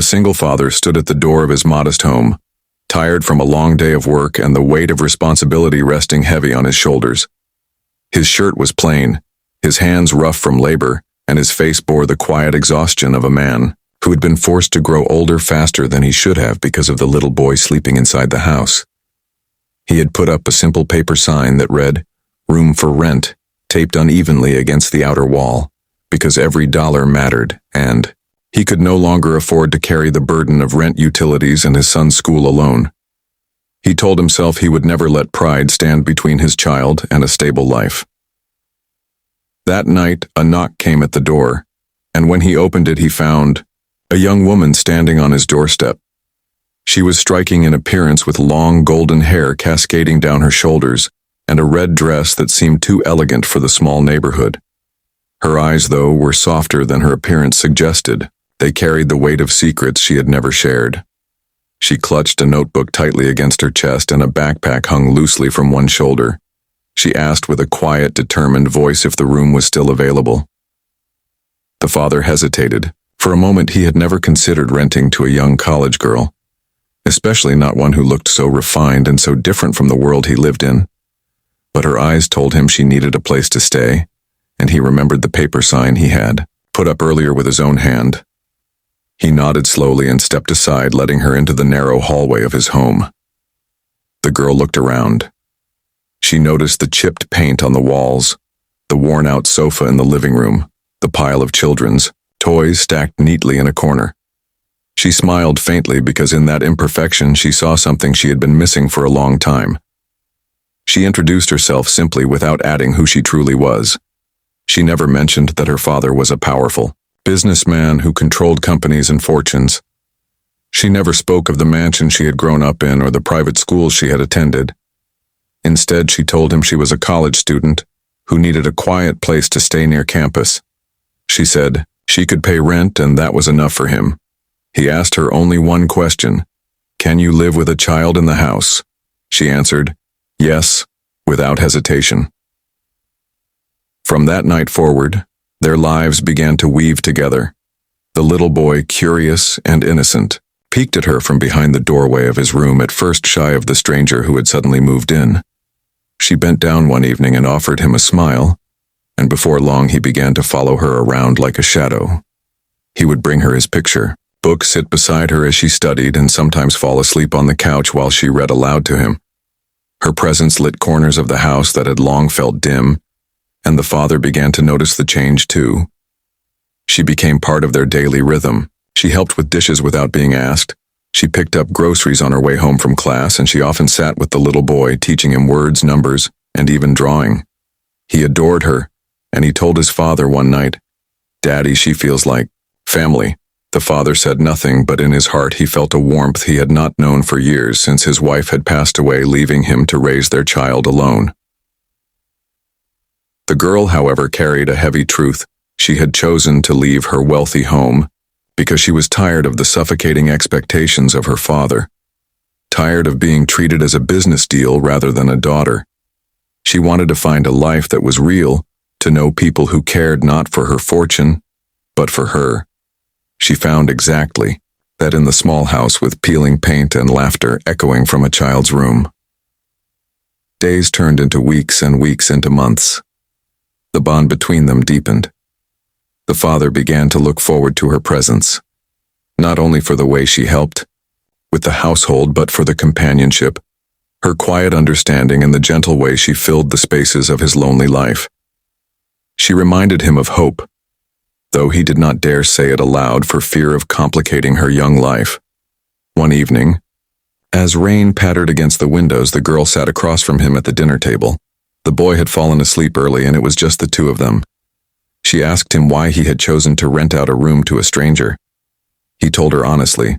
A single father stood at the door of his modest home, tired from a long day of work and the weight of responsibility resting heavy on his shoulders. His shirt was plain, his hands rough from labor, and his face bore the quiet exhaustion of a man who had been forced to grow older faster than he should have because of the little boy sleeping inside the house. He had put up a simple paper sign that read, "Room for rent," taped unevenly against the outer wall, because every dollar mattered, and he could no longer afford to carry the burden of rent, utilities, and his son's school alone. He told himself he would never let pride stand between his child and a stable life. That night, a knock came at the door, and when he opened it, he found a young woman standing on his doorstep. She was striking in appearance with long golden hair cascading down her shoulders and a red dress that seemed too elegant for the small neighborhood. Her eyes, though, were softer than her appearance suggested. They carried the weight of secrets she had never shared. She clutched a notebook tightly against her chest and a backpack hung loosely from one shoulder. She asked with a quiet, determined voice if the room was still available. The father hesitated. For a moment he had never considered renting to a young college girl, especially not one who looked so refined and so different from the world he lived in. But her eyes told him she needed a place to stay, and he remembered the paper sign he had put up earlier with his own hand. He nodded slowly and stepped aside, letting her into the narrow hallway of his home. The girl looked around. She noticed the chipped paint on the walls, the worn-out sofa in the living room, the pile of children's toys stacked neatly in a corner. She smiled faintly because in that imperfection she saw something she had been missing for a long time. She introduced herself simply without adding who she truly was. She never mentioned that her father was a powerful businessman who controlled companies and fortunes. She never spoke of the mansion she had grown up in or the private schools she had attended. Instead, she told him she was a college student who needed a quiet place to stay near campus. She said she could pay rent and that was enough for him. He asked her only one question: "Can you live with a child in the house?" She answered, "Yes," without hesitation. From that night forward, their lives began to weave together. The little boy, curious and innocent, peeked at her from behind the doorway of his room, at first shy of the stranger who had suddenly moved in. She bent down one evening and offered him a smile, and before long he began to follow her around like a shadow. He would bring her his picture, book, sit beside her as she studied, and sometimes fall asleep on the couch while she read aloud to him. Her presence lit corners of the house that had long felt dim, and the father began to notice the change too. She became part of their daily rhythm. She helped with dishes without being asked. She picked up groceries on her way home from class, and she often sat with the little boy, teaching him words, numbers, and even drawing. He adored her, and he told his father one night, "Daddy, she feels like family." The father said nothing, but in his heart he felt a warmth he had not known for years since his wife had passed away, leaving him to raise their child alone. The girl, however, carried a heavy truth. She had chosen to leave her wealthy home because she was tired of the suffocating expectations of her father, tired of being treated as a business deal rather than a daughter. She wanted to find a life that was real, to know people who cared not for her fortune, but for her. She found exactly that in the small house with peeling paint and laughter echoing from a child's room. Days turned into weeks and weeks into months. The bond between them deepened. The father began to look forward to her presence, not only for the way she helped with the household, but for the companionship, her quiet understanding, and the gentle way she filled the spaces of his lonely life. She reminded him of hope, though he did not dare say it aloud for fear of complicating her young life. One evening, as rain pattered against the windows, the girl sat across from him at the dinner table. The boy had fallen asleep early, and it was just the two of them. She asked him why he had chosen to rent out a room to a stranger. He told her honestly,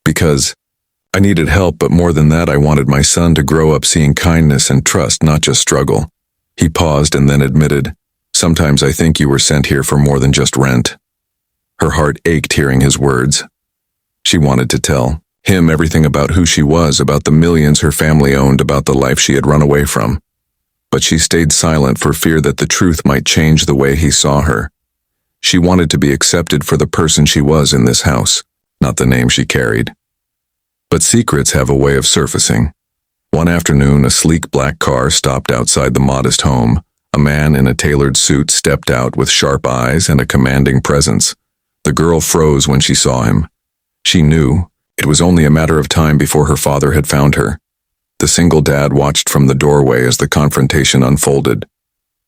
"Because I needed help, but more than that, I wanted my son to grow up seeing kindness and trust, not just struggle." He paused and then admitted, "Sometimes I think you were sent here for more than just rent." Her heart ached hearing his words. She wanted to tell him everything about who she was, about the millions her family owned, about the life she had run away from. But she stayed silent for fear that the truth might change the way he saw her. She wanted to be accepted for the person she was in this house, not the name she carried. But secrets have a way of surfacing. One afternoon, a sleek black car stopped outside the modest home. A man in a tailored suit stepped out with sharp eyes and a commanding presence. The girl froze when she saw him. She knew it was only a matter of time before her father had found her. The single dad watched from the doorway as the confrontation unfolded.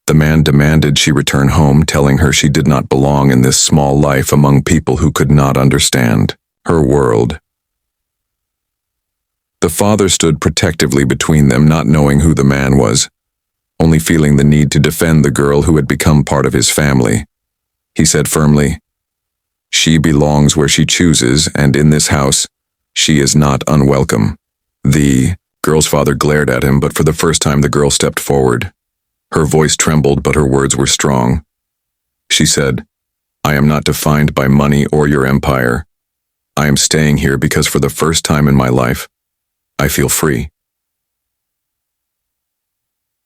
The man demanded she return home, telling her she did not belong in this small life among people who could not understand her world. The father stood protectively between them, not knowing who the man was, only feeling the need to defend the girl who had become part of his family. He said firmly, "She belongs where she chooses, and in this house, she is not unwelcome." The girl's father glared at him, but for the first time the girl stepped forward. Her voice trembled, but her words were strong. She said, "I am not defined by money or your empire. I am staying here because for the first time in my life, I feel free."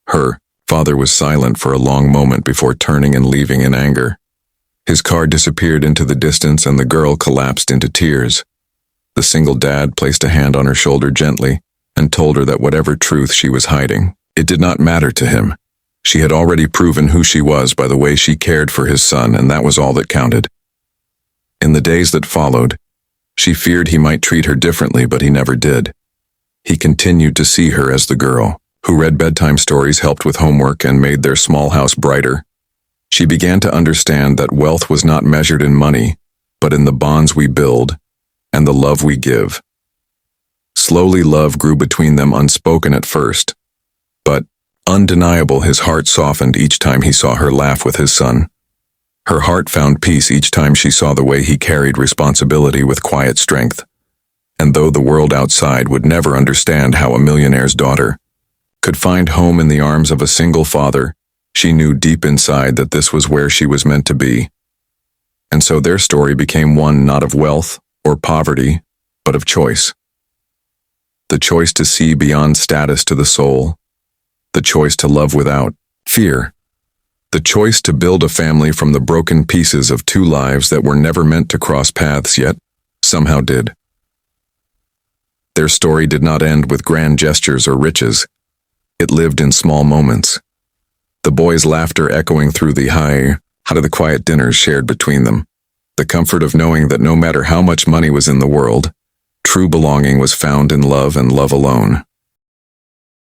Her father was silent for a long moment before turning and leaving in anger. His car disappeared into the distance and the girl collapsed into tears. The single dad placed a hand on her shoulder gently and told her that whatever truth she was hiding, it did not matter to him. She had already proven who she was by the way she cared for his son, and that was all that counted. In the days that followed, she feared he might treat her differently, but he never did. He continued to see her as the girl who read bedtime stories, helped with homework, and made their small house brighter. She began to understand that wealth was not measured in money, but in the bonds we build and the love we give. Slowly, love grew between them, unspoken at first, but undeniable. His heart softened each time he saw her laugh with his son. Her heart found peace each time she saw the way he carried responsibility with quiet strength. And though the world outside would never understand how a millionaire's daughter could find home in the arms of a single father, she knew deep inside that this was where she was meant to be. And so their story became one not of wealth or poverty, but of choice. The choice to see beyond status to the soul. The choice to love without fear. The choice to build a family from the broken pieces of two lives that were never meant to cross paths, yet somehow did. Their story did not end with grand gestures or riches. It lived in small moments. The boys' laughter echoing through the how to the quiet dinners shared between them. The comfort of knowing that no matter how much money was in the world, true belonging was found in love and love alone.